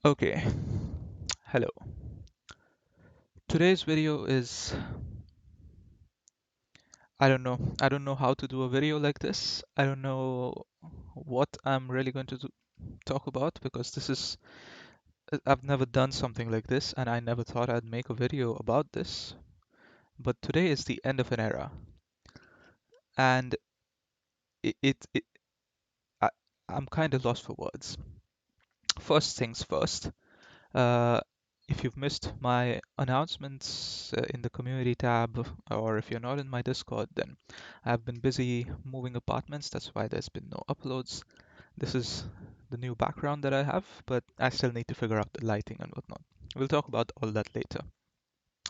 Okay, hello. Today's video is I don't know how to do a video like this. I don't know what I'm really going to talk about because I've never done something like this and I never thought I'd make a video about this. But today is the end of an era and it I, I'm kind of lost for words. First things first, Uh, if you've missed my announcements in the community tab, or if you're not in my Discord, then I've been busy moving apartments. That's why there's been no uploads. This is the new background that I have, but I still need to figure out the lighting and whatnot. We'll talk about all that later.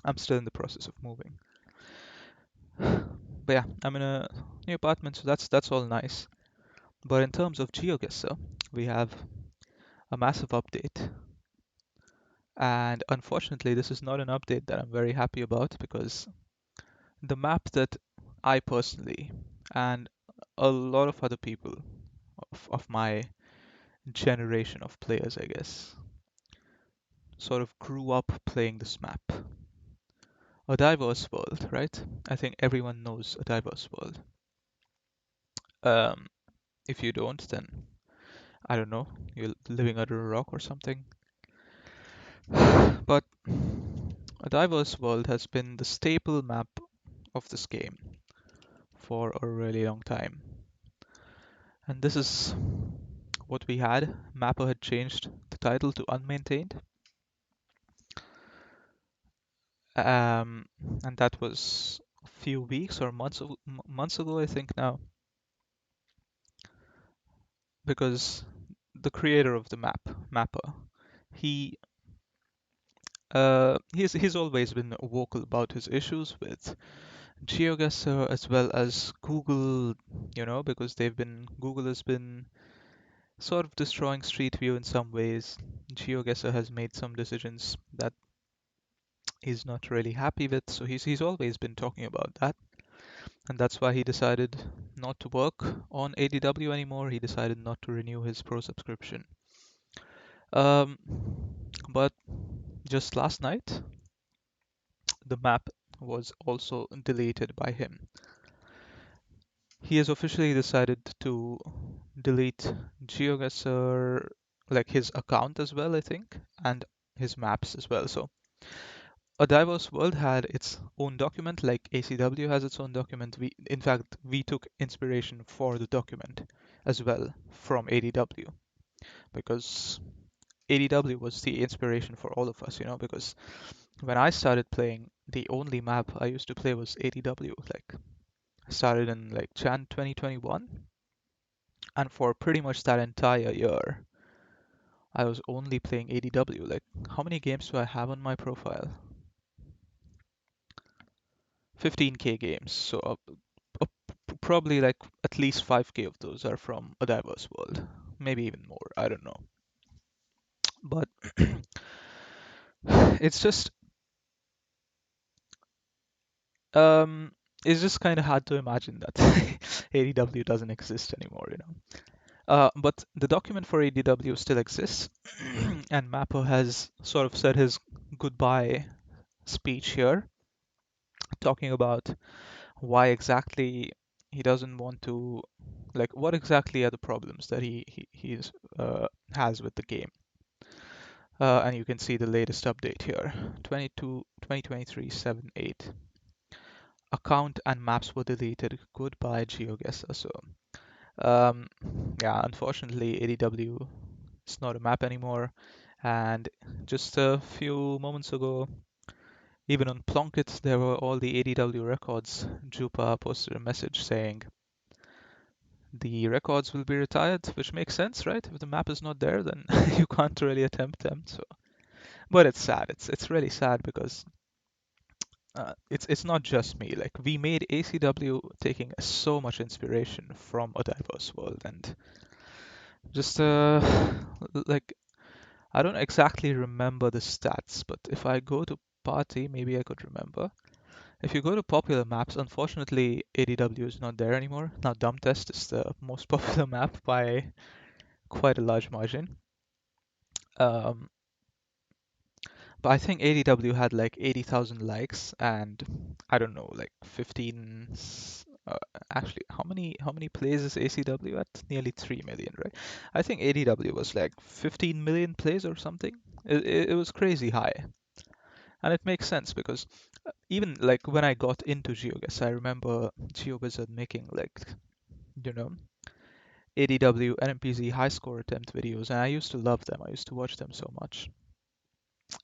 I'm still in the process of moving. But yeah, I'm in a new apartment, so that's all nice. But in terms of GeoGuessr, we have a massive update. And unfortunately, this is not an update that I'm very happy about because the map that I personally and a lot of other people of my generation of players, I guess, sort of grew up playing this map. A diverse world, right? I think everyone knows a diverse world. Um, if you don't, then I don't know, you're living under a rock or something. But a diverse world has been the staple map of this game for a really long time. And this is what we had. Mapper had changed the title to unmaintained. Um, and that was a few weeks or months ago, I think now, because the creator of the Mapper, he he's always been vocal about his issues with GeoGuessr as well as Google, because Google has been sort of destroying Street View in some ways. GeoGuessr has made some decisions that he's not really happy with. So he's always been talking about that, and that's why he decided not to work on ADW anymore. He decided not to renew his pro subscription. Um, but just last night, the map was also deleted by him. He has officially decided to delete GeoGuessr, like his account as well, I think, and his maps as well. So a diverse world had its own document, like ACW has its own document. In fact, we took inspiration for the document as well from ADW because ADW was the inspiration for all of us, because when I started playing, the only map I used to play was ADW. Like, I started in like Jan 2021, and for pretty much that entire year, I was only playing ADW. Like, how many games do I have on my profile? 15K games. So probably like at least 5K of those are from a diverse world, maybe even more. I don't know. But it's just um, it's just kind of hard to imagine that ADW doesn't exist anymore. But the document for ADW still exists, and Mapper has sort of said his goodbye speech here, talking about why exactly he doesn't want to, like, what exactly are the problems that he's has with the game. And you can see the latest update here, 2023 7/8. Account and maps were deleted. Goodbye, GeoGuessr. So, um, yeah, unfortunately, ADW is not a map anymore. And just a few moments ago, even on Plonket, there were all the ADW records. Jupa posted a message saying the records will be retired, which makes sense, right? If the map is not there, then you can't really attempt them. So, but it's sad. It's really sad because it's not just me. Like, we made ACW taking so much inspiration from a diverse world, and just like, I don't exactly remember the stats, but if I go to party, maybe I could remember. If you go to popular maps, unfortunately ADW is not there anymore. Now Dumb Test is the most popular map by quite a large margin. But I think ADW had like 80,000 likes and I don't know, like 15. Actually, how many plays is ACW at? Nearly 3 million, right? I think ADW was like 15 million plays or something. It was crazy high, and it makes sense because even like when I got into GeoGuess, I remember GeoWizard making like you know ADW NMPZ high score attempt videos, and I used to love them. I used to watch them so much.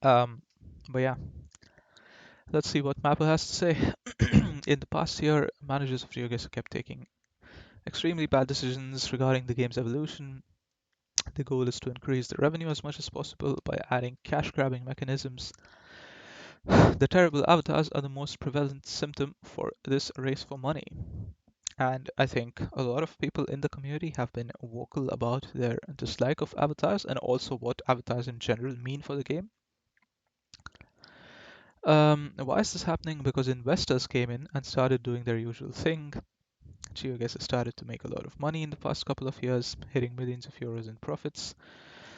Um, but yeah, let's see what Mapple has to say. In the past year, managers of GeoGuessr kept taking extremely bad decisions regarding the game's evolution. The goal is to increase the revenue as much as possible by adding cash grabbing mechanisms. The terrible avatars are the most prevalent symptom for this race for money. And I think a lot of people in the community have been vocal about their dislike of avatars and also what avatars in general mean for the game. Why is this happening? Because investors came in and started doing their usual thing. GeoGuess has started to make a lot of money in the past couple of years, hitting millions of euros in profits.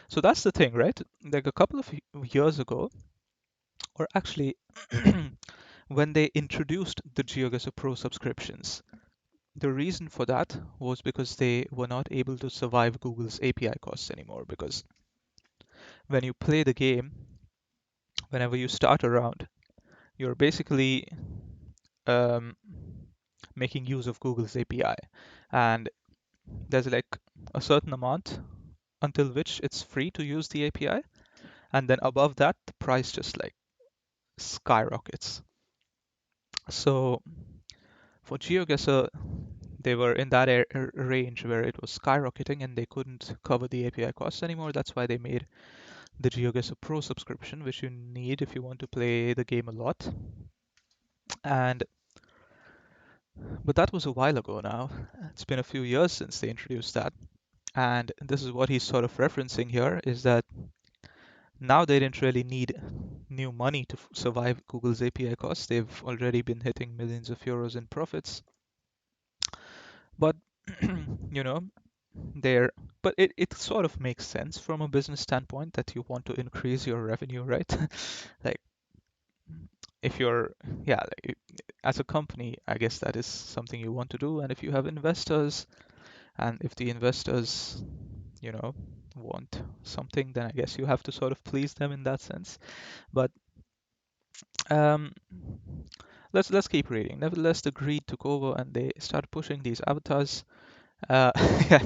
So that's the thing, right? Like a couple of years ago, or actually when they introduced the GeoGuessr Pro subscriptions, the reason for that was because they were not able to survive Google's API costs anymore. Because when you play the game, whenever you start a round, you're basically um, making use of Google's API. And there's like a certain amount until which it's free to use the API. And then above that, the price just like skyrockets. So for GeoGuessr, they were in that range where it was skyrocketing and they couldn't cover the API costs anymore. That's why they made the Geoguessr Pro subscription, which you need if you want to play the game a lot. And but that was a while ago now. It's been a few years since they introduced that. And this is what he's sort of referencing here is that now they didn't really need new money to survive Google's API costs. They've already been hitting millions of euros in profits. But you know, there but it sort of makes sense from a business standpoint that you want to increase your revenue, right? Like if you're yeah like, as a company, I guess that is something you want to do. And if you have investors and if the investors you know want something, then I guess you have to sort of please them in that sense. But um let's keep reading. Nevertheless, the greed took over and they started pushing these avatars. Yeah,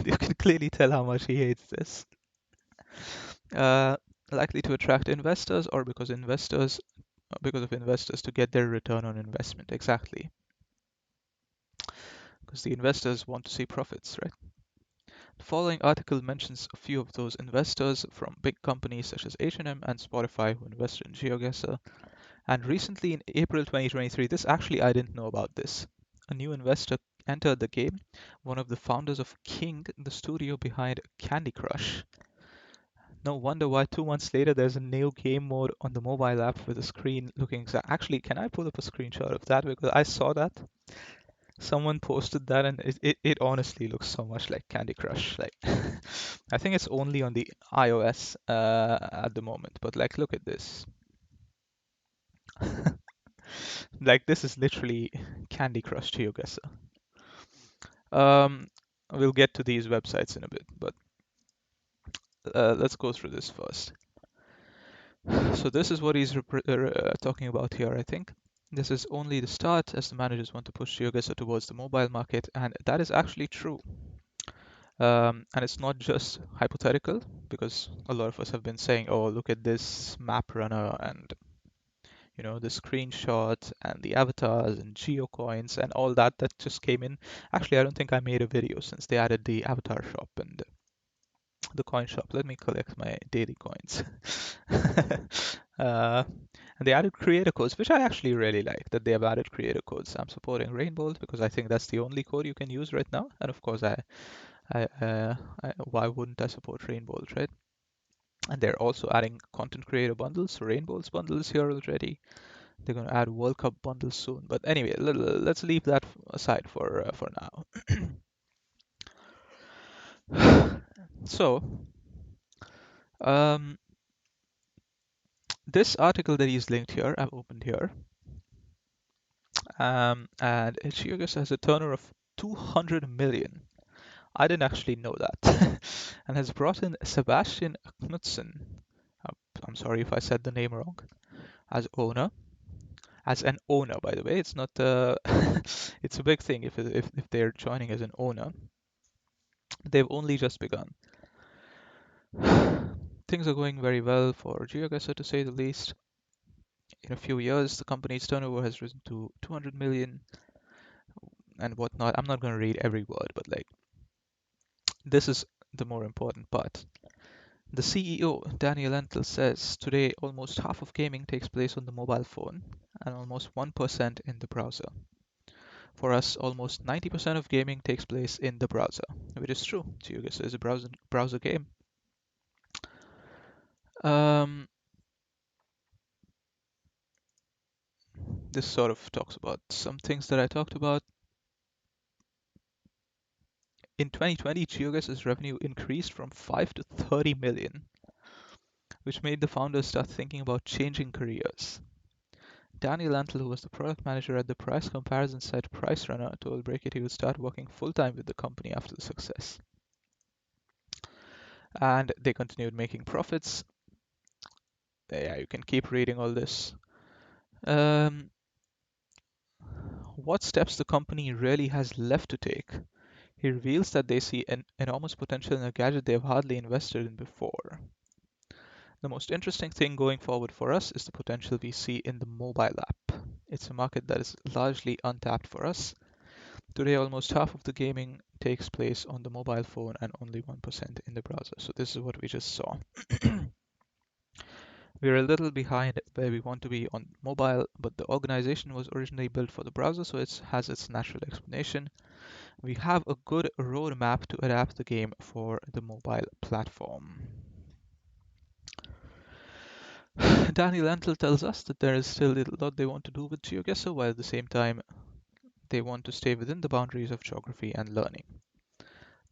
you can clearly tell how much he hates this. uh, Likely to attract investors or because of investors to get their return on investment. Exactly, because the investors want to see profits, right? The following article mentions a few of those investors from big companies such as H&M and Spotify who invested in GeoGuessr. And recently in April 2023, this actually I didn't know about this. A new investor entered the game, one of the founders of King, the studio behind Candy Crush. No wonder why 2 months later there's a new game mode on the mobile app with a screen looking exact. Actually, can I pull up a screenshot of that? Because I saw that. Someone posted that and it honestly looks so much like Candy Crush. Like, I think it's only on the iOS at the moment, but like, look at this. Like, this is literally Candy Crush GeoGuessr. Um, we'll get to these websites in a bit, but let's go through this first. So this is what he's talking about here, I think. This is only the start as the managers want to push GeoGuessr towards the mobile market, and that is actually true. And it's not just hypothetical, because a lot of us have been saying, oh, look at this map runner and the screenshot and the avatars and geocoins and all that just came in. Actually, I don't think I made a video since they added the avatar shop and the coin shop. Let me collect my daily coins. uh, and they added creator codes, which I actually really like that they have added creator codes. I'm supporting Rainbow because I think that's the only code you can use right now. And of course, why wouldn't I support Rainbow, right? And they're also adding content creator bundles. So Rainbow's bundles here already. They're going to add World Cup bundles soon. But anyway, let's leave that aside for now. So, um, this article that he's linked here, I've opened here, and Geoguess has a turnover of 200 million. I didn't actually know that. And has brought in Sebastian Knudsen. Uh, I'm sorry if I said the name wrong. As owner, as an owner, by the way, it's not. It's a big thing if they're joining as an owner. They've only just begun. Things are going very well for GeoGuessr, to say the least. In a few years, the company's turnover has risen to 200 million and whatnot. I'm not going to read every word, but like this is the more important part. The CEO, Daniel Entel, says today almost half of gaming takes place on the mobile phone and almost 1% in the browser. For us, almost 90% of gaming takes place in the browser, which is true. GeoGuessr is a browser game. Um, this sort of talks about some things that I talked about. In 2020, Geoguess's revenue increased from 5 to 30 million, which made the founders start thinking about changing careers. Daniel Antle, who was the product manager at the price comparison site PriceRunner, told Break It he would start working full-time with the company after the success. And they continued making profits. Yeah, you can keep reading all this. Um, what steps the company really has left to take? He reveals that they see an enormous potential in a gadget they have hardly invested in before. The most interesting thing going forward for us is the potential we see in the mobile app. It's a market that is largely untapped for us. Today, almost half of the gaming takes place on the mobile phone and only 1% in the browser. So this is what we just saw. We're a little behind where we want to be on mobile, but the organization was originally built for the browser, so it has its natural explanation. We have a good roadmap to adapt the game for the mobile platform. Daniel Antle tells us that there is still a lot they want to do with GeoGuessr, while at the same time they want to stay within the boundaries of geography and learning.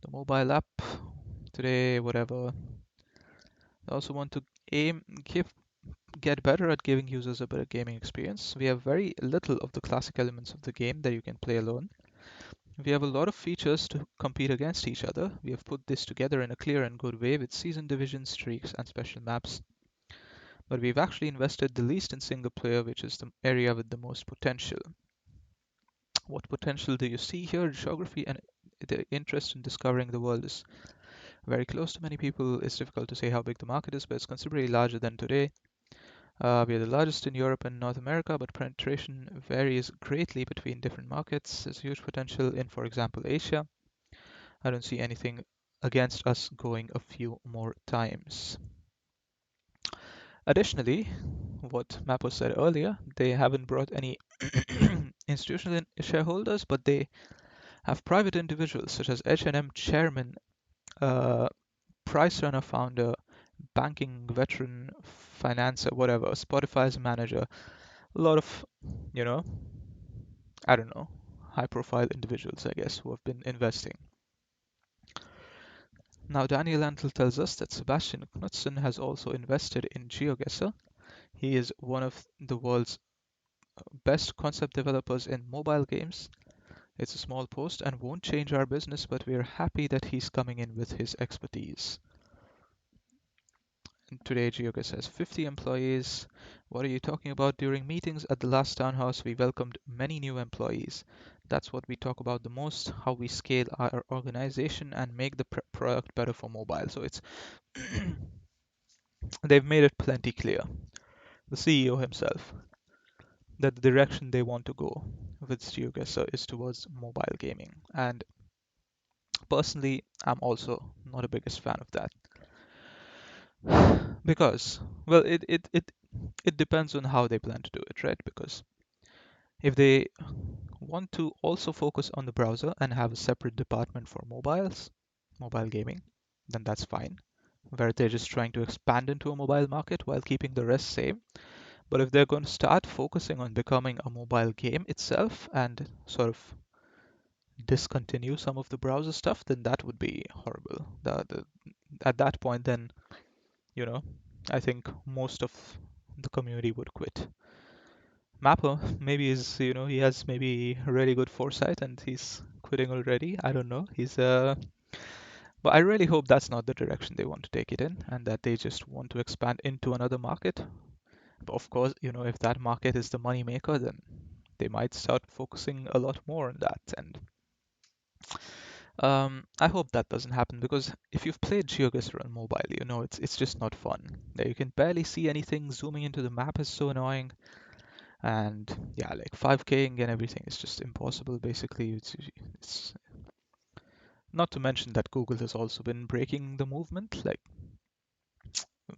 The mobile app today, whatever. They also want to get better at giving users a better gaming experience. We have very little of the classic elements of the game that you can play alone. We have a lot of features to compete against each other. We have put this together in a clear and good way with season divisions, streaks, and special maps. But we've actually invested the least in single player, which is the area with the most potential. What potential do you see here? Geography and the interest in discovering the world is very close to many people. It's difficult to say how big the market is, but it's considerably larger than today. We are the largest in Europe and North America, but penetration varies greatly between different markets. There's huge potential in, for example, Asia. I don't see anything against us going a few more times. Additionally, what Mappo said earlier, they haven't brought any institutional shareholders, but they have private individuals such as H&M chairman, uh, PriceRunner founder, banking veteran, financer, whatever, Spotify's manager, a lot of, you know, I don't know, high profile individuals, I guess, who have been investing. Now, Daniel Antle tells us that Sebastian Knudsen has also invested in GeoGuessr. He is one of the world's best concept developers in mobile games. It's a small post and won't change our business, but we're happy that he's coming in with his expertise. And today, Geoguess has 50 employees. What are you talking about? During meetings at the last townhouse, we welcomed many new employees. That's what we talk about the most, how we scale our organization and make the product better for mobile. So it's they've made it plenty clear, the CEO himself, that the direction they want to go with GeoGuessr is towards mobile gaming. And personally, I'm also not a biggest fan of that. Because, well, it depends on how they plan to do it, right? Because if they want to also focus on the browser and have a separate department for mobile gaming, then that's fine. Where they're just trying to expand into a mobile market while keeping the rest same. But if they're going to start focusing on becoming a mobile game itself and sort of discontinue some of the browser stuff, then that would be horrible. At that point, then, you know, I think most of the community would quit. Mapper maybe is, he has maybe really good foresight and he's quitting already. I don't know. But I really hope that's not the direction they want to take it in and that they just want to expand into another market. But of course, if that market is the money maker, then they might start focusing a lot more on that. And I hope that doesn't happen because if you've played Geoguessr on mobile, it's just not fun. You can barely see anything. Zooming into the map is so annoying. And yeah, like 5K'ing and everything is just impossible. Basically, it's not to mention that Google has also been breaking the movement. Like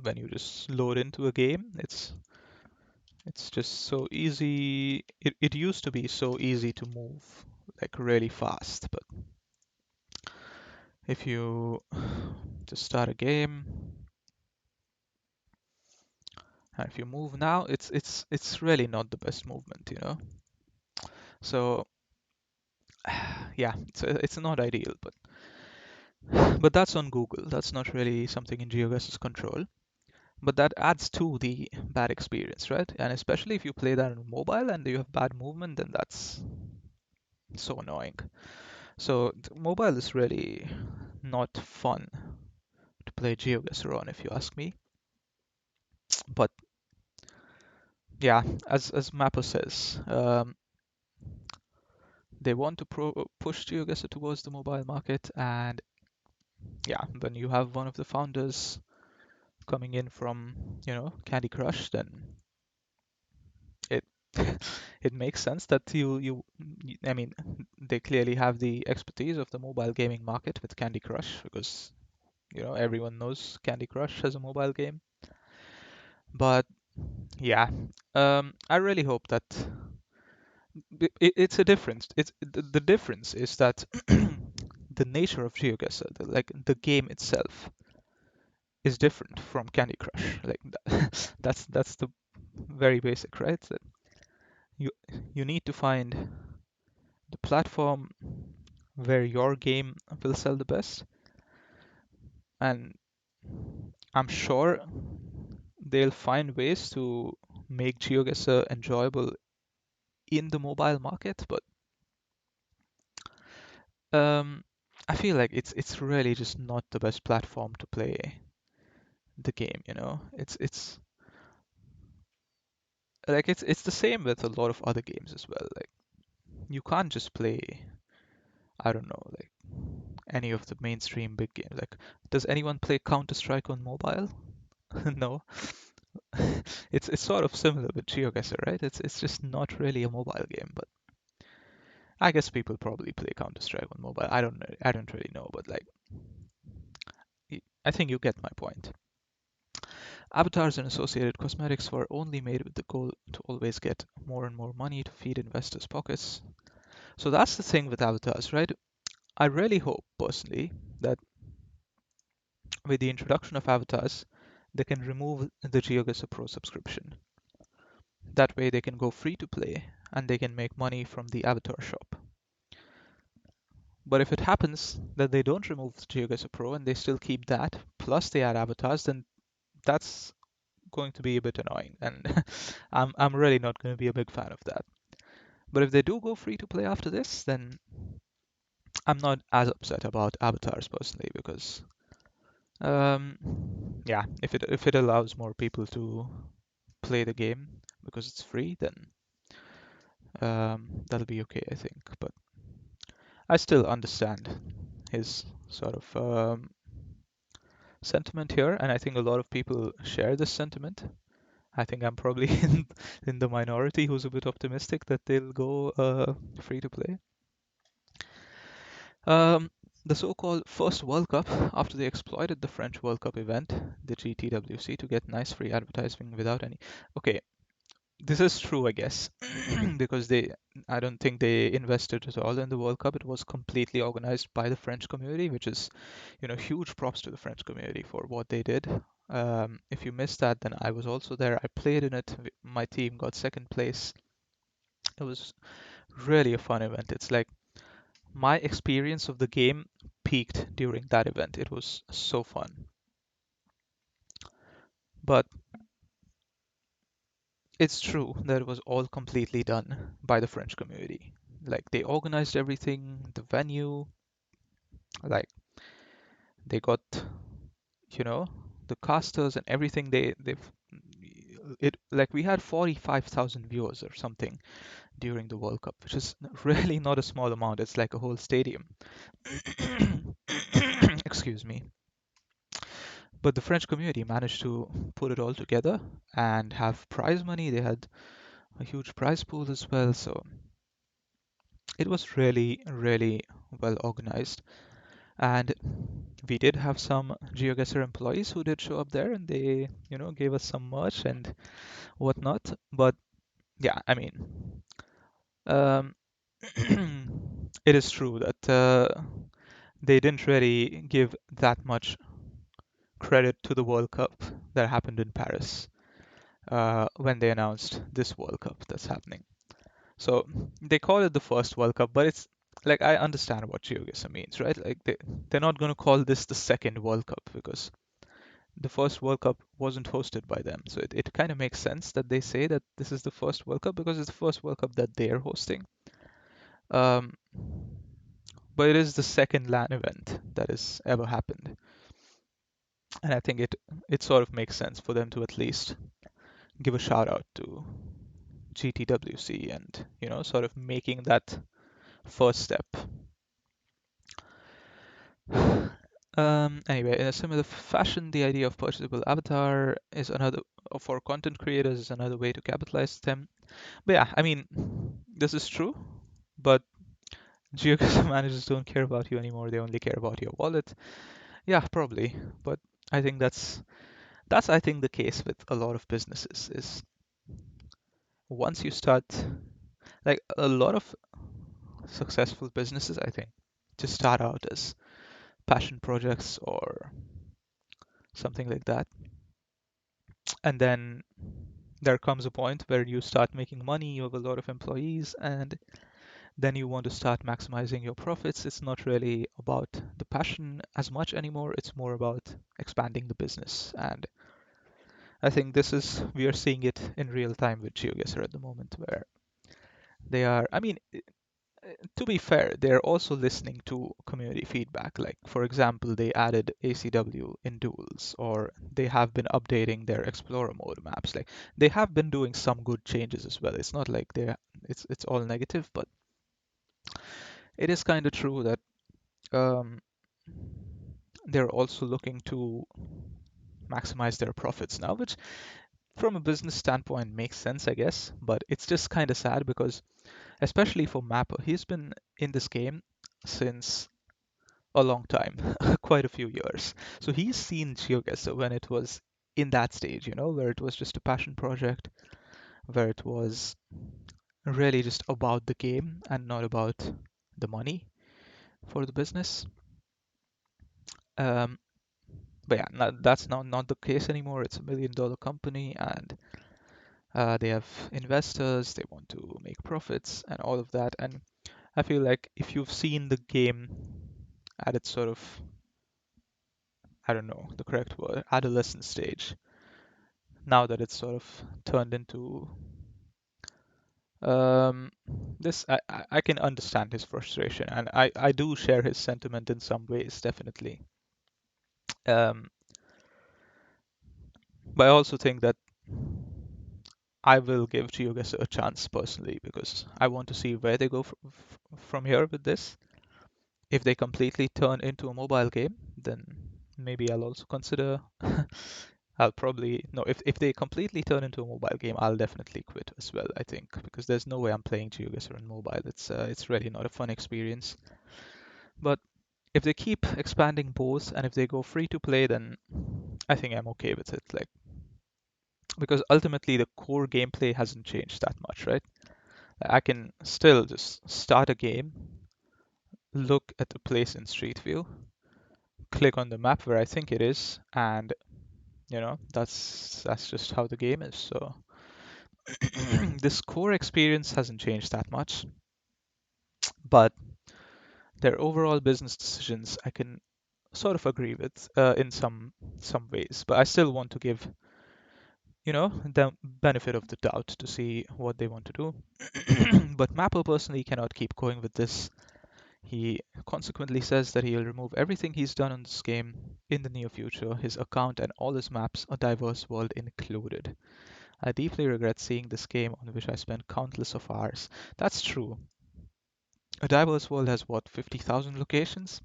when you just load into a game, it's just so easy. It used to be so easy to move like really fast, but if you just start a game and if you move now, it's really not the best movement. So yeah, it's not ideal, but that's on Google. That's not really something in GeoGuess's control. But that adds to the bad experience, right? And especially if you play that on mobile and you have bad movement, then that's so annoying. So mobile is really not fun to play GeoGuessr on, if you ask me. But yeah, as Mapper says, they want to push GeoGuessr towards the mobile market, and yeah, when you have one of the founders coming in from Candy Crush, then it it makes sense that I mean, they clearly have the expertise of the mobile gaming market with Candy Crush because everyone knows Candy Crush as a mobile game. But yeah, I really hope that it's a difference. The difference is that the nature of GeoGuessr, like the game itself, is different from Candy Crush. Like that's the very basic, right? That you you need to find the platform where your game will sell the best, and I'm sure they'll find ways to make GeoGuessr enjoyable in the mobile market, but um, I feel like it's really just not the best platform to play the game. It's like it's the same with a lot of other games as well. Like you can't just play, I don't know, like any of the mainstream big games. Like, does anyone play Counter-Strike on mobile? No. It's sort of similar with GeoGuessr, right? It's just not really a mobile game, but I guess people probably play Counter-Strike on mobile. I don't really know, but like I think you get my point. Avatars and associated cosmetics were only made with the goal to always get more and more money to feed investors' pockets. So that's the thing with avatars, right? I really hope personally that with the introduction of avatars, they can remove the GeoGuessr Pro subscription. That way they can go free to play and they can make money from the avatar shop. But if it happens that they don't remove the GeoGuessr Pro and they still keep that, plus they add avatars, then that's going to be a bit annoying, and I'm really not going to be a big fan of that. But if they do go free to play after this, then I'm not as upset about avatars personally because um, yeah, if it allows more people to play the game because it's free, then that'll be okay, I think. But I still understand his sort of sentiment here, and I think a lot of people share this sentiment. I think I'm probably in the minority who's a bit optimistic that they'll go free to play. Um, the so-called first World Cup, after they exploited the French World Cup event, the GTWC, to get nice free advertising without any. Okay, this is true, I guess, because I don't think they invested at all in the World Cup. It was completely organized by the French community, which is, huge props to the French community for what they did. If you missed that, then I was also there. I played in it. My team got second place. It was really a fun event. It's like my experience of the game peaked during that event. It was so fun. But it's true that it was all completely done by the French community. Like they organized everything, the venue, like they got, you know, the casters and everything. They've it like we had 45,000 viewers or something during the World Cup, which is really not a small amount. It's like a whole stadium. Excuse me. But the French community managed to put it all together and have prize money. They had a huge prize pool as well. So it was really, really well organized. And we did have some GeoGuessr employees who did show up there and they, gave us some merch and whatnot. But yeah, I mean, um, it is true that they didn't really give that much credit to the World Cup that happened in Paris when they announced this World Cup that's happening. So they call it the first World Cup, but it's like I understand what GeoGuessr means, right? Like they're not going to call this the second World Cup because the first World Cup wasn't hosted by them. So it kind of makes sense that they say that this is the first World Cup because it's the first World Cup that they're hosting. Um, but it is the second LAN event that has ever happened. And I think it sort of makes sense for them to at least give a shout out to GTWC and, sort of making that first step. Anyway, in a similar fashion, the idea of purchasable avatar is another for content creators is another way to capitalize them. But yeah, I mean, this is true, but geoguessr managers don't care about you anymore. They only care about your wallet. Yeah, probably. But I think that's I think the case with a lot of businesses is once you start like a lot of successful businesses, I think, just start out as passion projects or something like that. And then there comes a point where you start making money, you have a lot of employees, and then you want to start maximizing your profits. It's not really about the passion as much anymore, it's more about expanding the business. And I think we are seeing it in real time with GeoGuessr at the moment, where they are, I mean, to be fair, they're also listening to community feedback. Like, for example, they added ACW in duels, or they have been updating their Explorer mode maps. Like, they have been doing some good changes as well. It's not like it's all negative, but it is kind of true that um, they're also looking to maximize their profits now, which from a business standpoint makes sense, I guess. But it's just kind of sad because, especially for Mapper, he's been in this game since a long time, quite a few years. So he's seen GeoGuessr when it was in that stage, where it was just a passion project, where it was really just about the game and not about the money for the business. Um, but yeah, that's not the case anymore. It's $1 million company, and they have investors. They want to make profits and all of that. And I feel like if you've seen the game at its sort of, I don't know the correct word, adolescent stage, now that it's sort of turned into um, this, I can understand his frustration, and I do share his sentiment in some ways, definitely. Um, but I also think that I will give GeoGuessr a chance personally because I want to see where they go from here with this. If they completely turn into a mobile game, then maybe I'll also consider. I'll probably no. If they completely turn into a mobile game, I'll definitely quit as well. I think because there's no way I'm playing GeoGuessr on mobile. It's really not a fun experience. But if they keep expanding both and if they go free to play, then I think I'm okay with it. Like because ultimately the core gameplay hasn't changed that much, right? I can still just start a game, look at the place in Street View, click on the map where I think it is, and that's just how the game is. So this core experience hasn't changed that much, but their overall business decisions I can sort of agree with in some ways. But I still want to give the benefit of the doubt to see what they want to do. But Mapper personally cannot keep going with this. He consequently says that he'll remove everything he's done on this game in the near future, his account and all his maps, a diverse world included. I deeply regret seeing this game on which I spent countless of hours. That's true. A diverse world has what, 50,000 locations?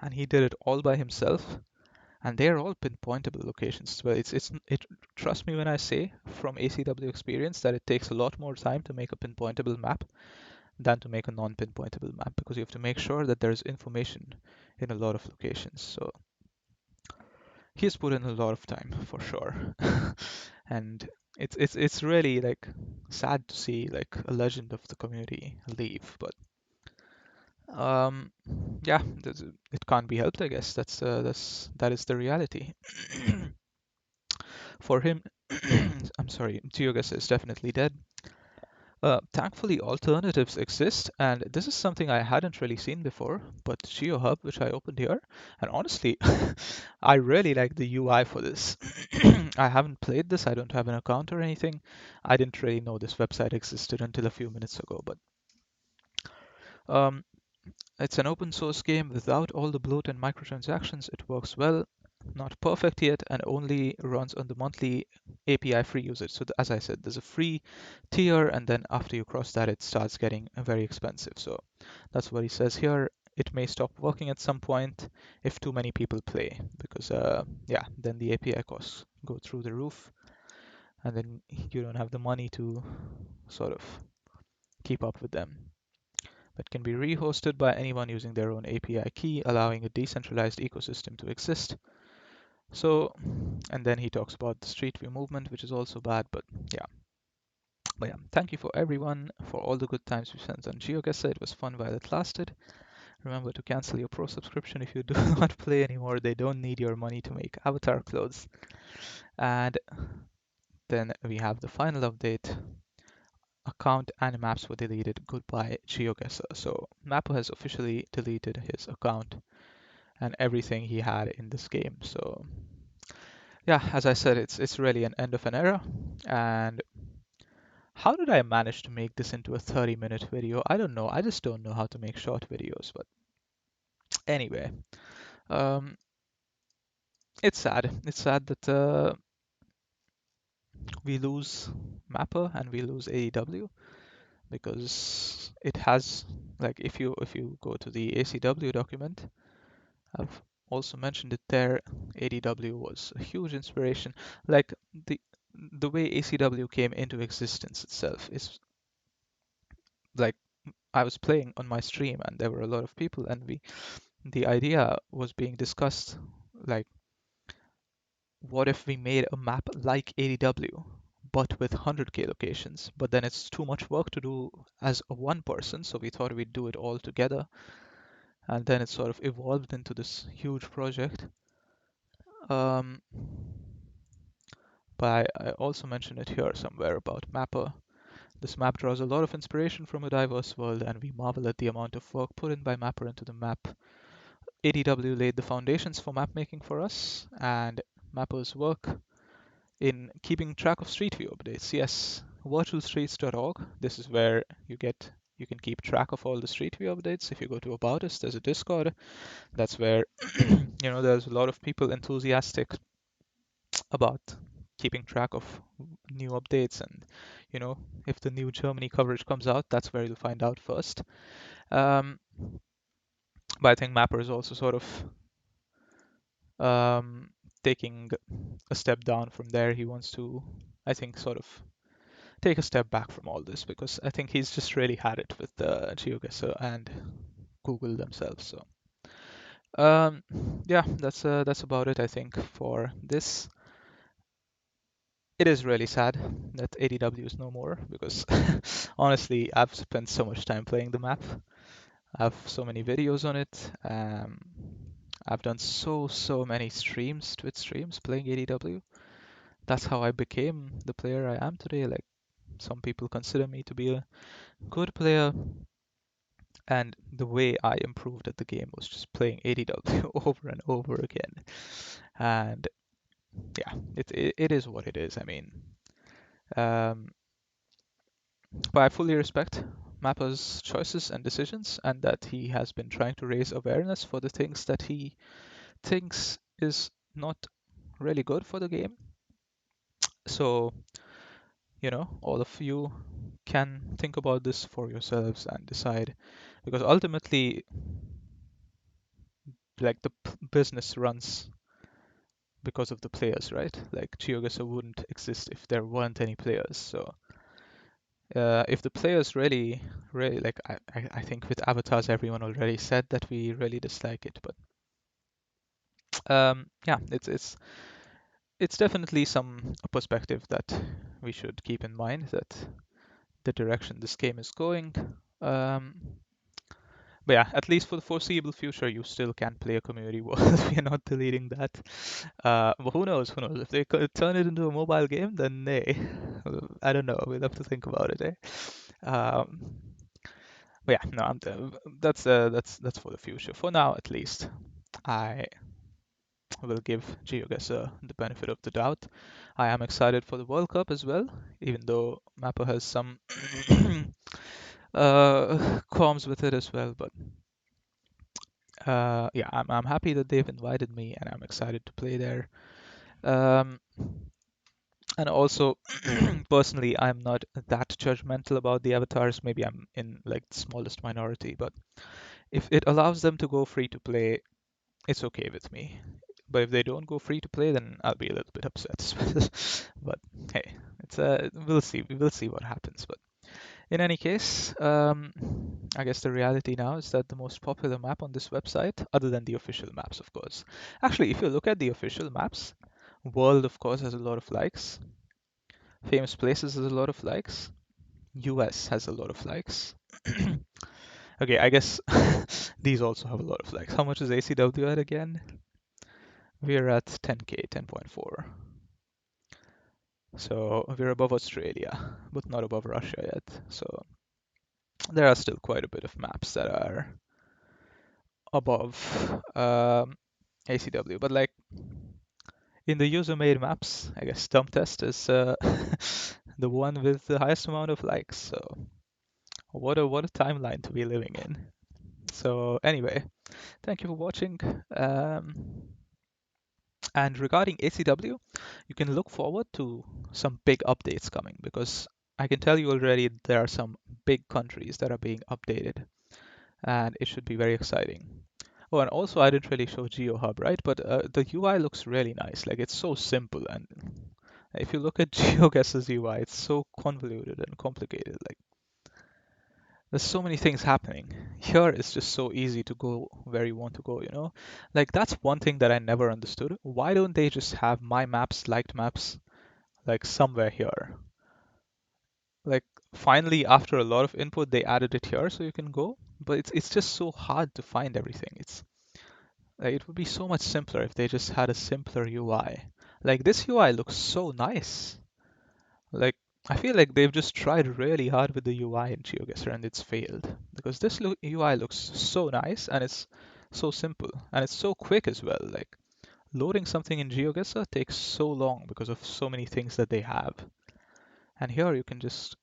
And he did it all by himself. And they're all pinpointable locations as well. Trust me when I say from ACW experience that it takes a lot more time to make a pinpointable map than to make a non-pinpointable map, because you have to make sure that there's information in a lot of locations. So he's put in a lot of time for sure. And it's really like sad to see like a legend of the community leave, but um yeah, it can't be helped, I guess. That is the reality. For him, I'm sorry, Geoguess is definitely dead. Thankfully, alternatives exist, and this is something I hadn't really seen before, but GeoHub, which I opened here, and honestly, I really like the UI for this. I haven't played this, I don't have an account or anything. I didn't really know this website existed until a few minutes ago, but um, it's an open source game without all the bloat and microtransactions. It works well, not perfect yet, and only runs on the monthly API free usage. So as I said, there's a free tier, and then after you cross that, it starts getting very expensive. So that's what he says here. It may stop working at some point if too many people play, because yeah, then the API costs go through the roof, and then you don't have the money to sort of keep up with them. But can be rehosted by anyone using their own API key, allowing a decentralized ecosystem to exist. So, and then he talks about the street view movement, which is also bad, but yeah. But yeah, thank you for everyone for all the good times we spent on GeoGuessr. It was fun while it lasted. Remember to cancel your pro subscription if you do not play anymore. They don't need your money to make avatar clothes. And then we have the final update. Account and maps were deleted. Goodbye, GeoGuessr. So Mappo has officially deleted his account and everything he had in this game. So yeah, as I said, it's really an end of an era. And how did I manage to make this into a 30-minute video? I don't know. I just don't know how to make short videos. But anyway, um, it's sad. It's sad that we lose Mapper and we lose AEW, because it has, like, if you go to the ACW document, I've also mentioned it there. ADW was a huge inspiration. Like the way ACW came into existence itself is like, I was playing on my stream and there were a lot of people, and the idea was being discussed, like, what if we made a map like ADW but with 100k locations, but then it's too much work to do as a one person, so we thought we'd do it all together, and then it sort of evolved into this huge project. um, but I also mentioned it here somewhere about Mapper. This map draws a lot of inspiration from a diverse world, and we marvel at the amount of work put in by Mapper into the map. ADW laid the foundations for map making for us, and Mapper's work in keeping track of Street View updates. Yes, virtualstreets.org. This is where you can keep track of all the Street View updates. If you go to About Us, there's a Discord. That's where there's a lot of people enthusiastic about keeping track of new updates, and if the new Germany coverage comes out, that's where you'll find out first. Um, but I think Mapper is also sort of taking a step down from there. He wants to, I think, sort of take a step back from all this, because I think he's just really had it with GeoGuessr and Google themselves. So yeah, that's about it, I think, for this. It is really sad that ADW is no more, because honestly, I've spent so much time playing the map. I have so many videos on it. I've done so many streams, Twitch streams, playing ADW. That's how I became the player I am today. Like, some people consider me to be a good player, and the way I improved at the game was just playing ADW over and over again. And yeah, it is what it is. I mean, um, but I fully respect Mappa's choices and decisions, and that he has been trying to raise awareness for the things that he thinks is not really good for the game. So, all of you can think about this for yourselves and decide, because ultimately, like business runs because of the players, right? Like GeoGuessr wouldn't exist if there weren't any players. So if the players really like, I think with avatars, everyone already said that we really dislike it, but yeah, it's definitely some perspective that we should keep in mind, that the direction this game is going. Um, but yeah, at least for the foreseeable future, you still can play a community world. We are not deleting that. But who knows? Who knows? If they could turn it into a mobile game, then hey, I don't know. We'll have to think about it, eh? But yeah, no, that's for the future. For now, at least, I will give GeoGuessr the benefit of the doubt. I am excited for the World Cup as well, even though Mappa has some qualms with it as well. But yeah, I'm happy that they've invited me, and I'm excited to play there. Um, and also, personally, I'm not that judgmental about the avatars. Maybe I'm in like the smallest minority, but if it allows them to go free to play, it's okay with me. But if they don't go free to play, then I'll be a little bit upset. But hey, it's we'll see. We will see what happens. But in any case, I guess the reality now is that the most popular map on this website, other than the official maps, of course. Actually, if you look at the official maps, World, of course, has a lot of likes. Famous Places has a lot of likes. US has a lot of likes. Okay, I guess these also have a lot of likes. How much is ACW at again? We're at 10k, 10.4. So we're above Australia, but not above Russia yet. So there are still quite a bit of maps that are above ACW. But like in the user-made maps, I guess Stump Test is the one with the highest amount of likes. So what a timeline to be living in. So anyway, thank you for watching. And regarding ACW, you can look forward to some big updates coming, because I can tell you already there are some big countries that are being updated, and it should be very exciting. Oh, and also I didn't really show GeoHub, right? But the UI looks really nice. Like it's so simple, and if you look at GeoGuess's UI, it's so convoluted and complicated. Like there's so many things happening. Here it's just so easy to go where you want to go. Like that's one thing that I never understood. Why don't they just have my maps, liked maps, like somewhere here? Like finally, after a lot of input, they added it here so you can go. But it's just so hard to find everything. It's like, it would be so much simpler if they just had a simpler UI. Like this UI looks so nice. Like I feel like they've just tried really hard with the UI in GeoGuessr and it's failed, because this UI looks so nice and it's so simple and it's so quick as well. Like loading something in GeoGuessr takes so long because of so many things that they have. And here you can just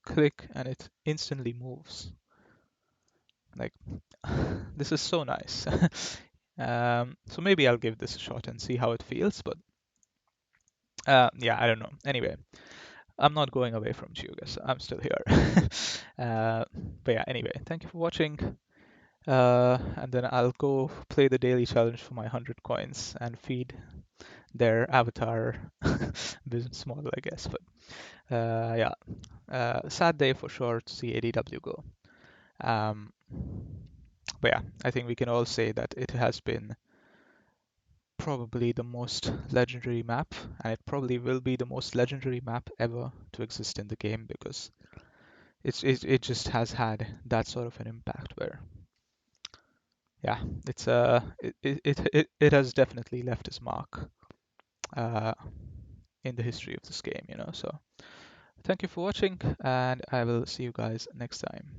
click and it instantly moves. Like this is so nice. So maybe I'll give this a shot and see how it feels. But yeah, I don't know. Anyway, I'm not going away from GeoGuess. I'm still here. uh, but yeah, anyway, thank you for watching. And then I'll go play the daily challenge for my 100 coins and feed their avatar business model, I guess. But yeah, sad day for sure to see ADW go. Um, but yeah, I think we can all say that it has been probably the most legendary map, and it probably will be the most legendary map ever to exist in the game, because it just has had that sort of an impact where, yeah, it has definitely left its mark uh, in the history of this game. So thank you for watching, and I will see you guys next time.